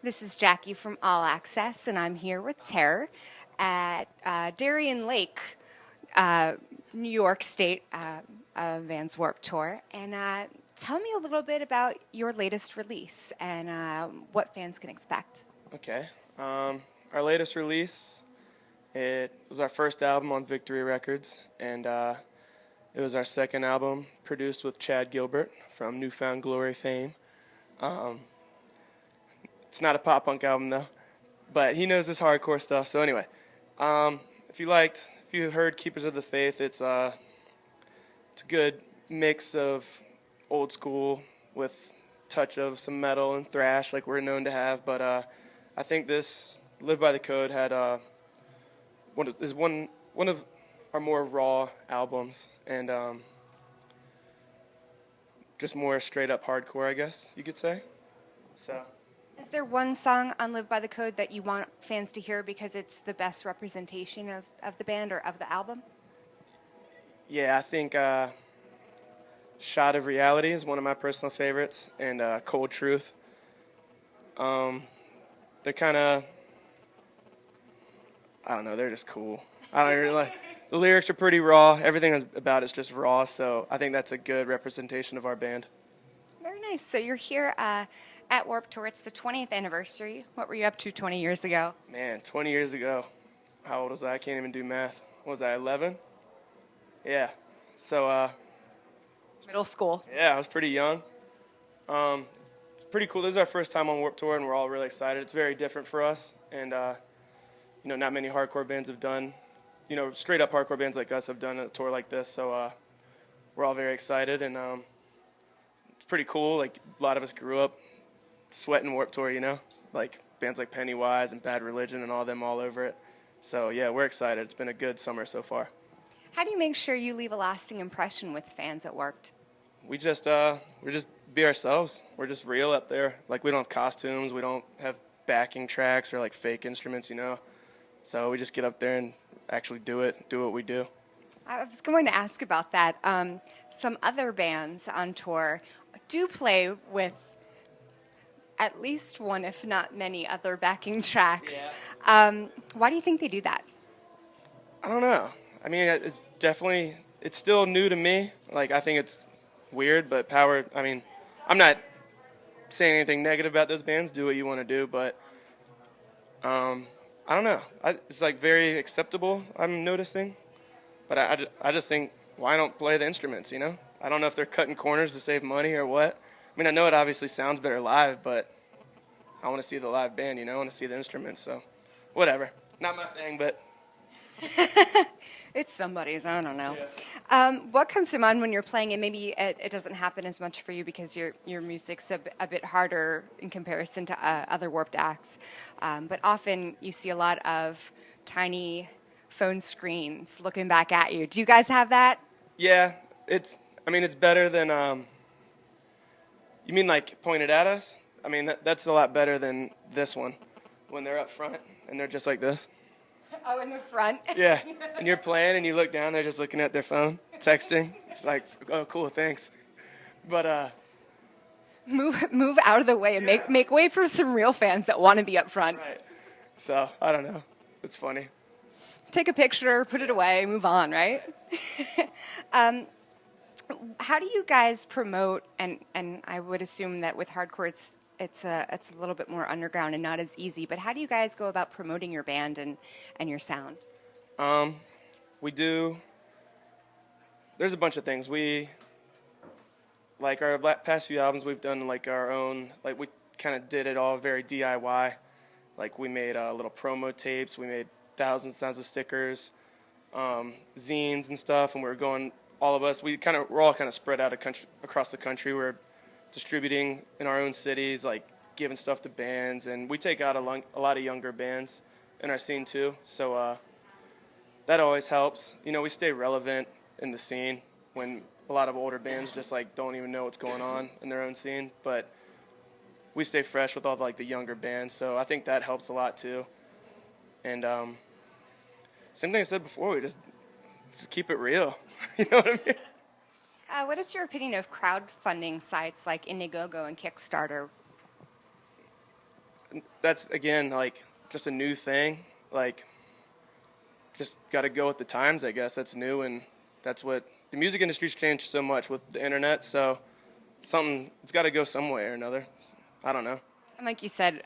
This is Jackie from All Access, and I'm here with Terror at Darien Lake, uh, New York State Vans Warped Tour. And tell me a little bit about your latest release and what fans can expect. Okay. Our latest release, it was our first album on Victory Records, and it was our second album produced with Chad Gilbert from Newfound Glory fame. It's not a pop punk album though, but he knows his hardcore stuff. So anyway, if you heard Keepers of the Faith, it's a good mix of old school with touch of some metal and thrash like we're known to have. But I think this Live by the Code had one of our more raw albums and just more straight up hardcore, I guess you could say. So. Is there one song on Live by the Code that you want fans to hear because it's the best representation of the band or of the album? Yeah, I think Shot of Reality is one of my personal favorites, and Cold Truth. They're kind of, I don't know, they're just cool. I don't really like, the lyrics are pretty raw. Everything about it's just raw, so I think that's a good representation of our band. Very nice. So you're here at Warped Tour. It's the 20th anniversary. What were you up to 20 years ago? Man, 20 years ago. How old was I? I can't even do math. What was I, 11? Yeah. So, Middle school. yeah, I was pretty young. It's pretty cool. This is our first time on Warped Tour, and we're all really excited. It's very different for us, and, not many hardcore bands have done, straight up hardcore bands like us have done a tour like this, so we're all very excited, and it's pretty cool. Like, a lot of us grew up sweating Warped Tour, like bands like Pennywise and Bad Religion and all them all over it. So, yeah, we're excited. It's been a good summer so far. How do you make sure you leave a lasting impression with fans at Warped? We just be ourselves. We're just real up there. Like, we don't have costumes. We don't have backing tracks or like fake instruments, So we just get up there and actually do what we do. I was going to ask about that. Some other bands on tour do play with at least one, if not many, other backing tracks. Yeah. Why do you think they do that? I don't know. I mean, it's still new to me. Like, I think it's weird, but I'm not saying anything negative about those bands. Do what you want to do, but I don't know. It's like very acceptable, I'm noticing. But I just think, why don't play the instruments, I don't know if they're cutting corners to save money or what. I mean, I know it obviously sounds better live, but I want to see the live band, I want to see the instruments, so whatever. Not my thing, but... It's somebody's, I don't know. Yeah. What comes to mind when you're playing, and maybe it doesn't happen as much for you because your music's a bit harder in comparison to other Warped acts, but often you see a lot of tiny phone screens looking back at you. Do you guys have that? Yeah, it's better than, you mean like pointed at us? I mean, that's a lot better than this one, when they're up front and they're just like this. Oh, in the front? Yeah, and you're playing and you look down, they're just looking at their phone, texting. It's like, oh, cool, thanks. But, Move out of the way and make way for some real fans that want to be up front. right. So, I don't know. It's funny. Take a picture, put it away, move on, right? How do you guys promote, and I would assume that with hardcore it's a little bit more underground and not as easy, but how do you guys go about promoting your band and your sound? We do, there's a bunch of things. Like our past few albums, we've done like our own, like we kind of did it all very DIY. Like we made little promo tapes, we made thousands of stickers, zines and stuff, and all of us, we're all kind of spread out across the country. We're distributing in our own cities, like giving stuff to bands, and we take out a lot of younger bands in our scene too, so that always helps. We stay relevant in the scene when a lot of older bands just like don't even know what's going on in their own scene, but we stay fresh with all the younger bands, so I think that helps a lot too. And same thing I said before, we just keep it real. You know what I mean? What is your opinion of crowdfunding sites like Indiegogo and Kickstarter? that's again like just a new thing. Like, just got to go with the times, I guess. That's new, and that's what the music industry's changed so much with the internet. So it's got to go some way or another. I don't know. And like you said,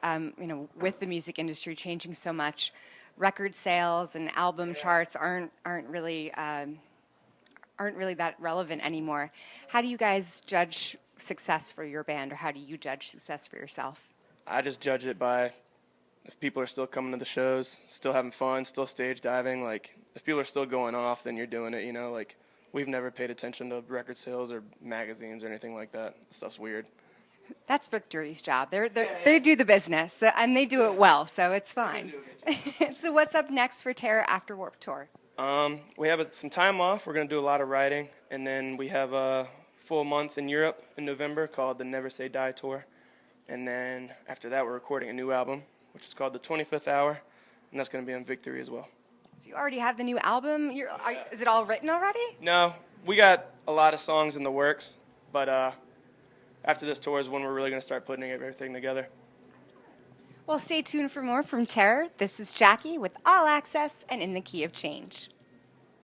with the music industry changing so much, record sales and album charts aren't really that relevant anymore. How do you guys judge success for your band, or how do you judge success for yourself? I just judge it by if people are still coming to the shows, still having fun, still stage diving. Like, if people are still going off, then you're doing it, Like, we've never paid attention to record sales or magazines or anything like that. Stuff's weird. That's Victory's job. They do the business, and they do it well, so it's fine. So what's up next for Terror after Warped Tour? We have some time off. We're going to do a lot of writing, and then we have a full month in Europe in November called the Never Say Die Tour. And then after that, we're recording a new album, which is called The 25th Hour, and that's going to be on Victory as well. So you already have the new album? Is it all written already? No, we got a lot of songs in the works, but after this tour is when we're really going to start putting everything together. Well, stay tuned for more from Terror. This is Jackie with All Access and In the Key of Change.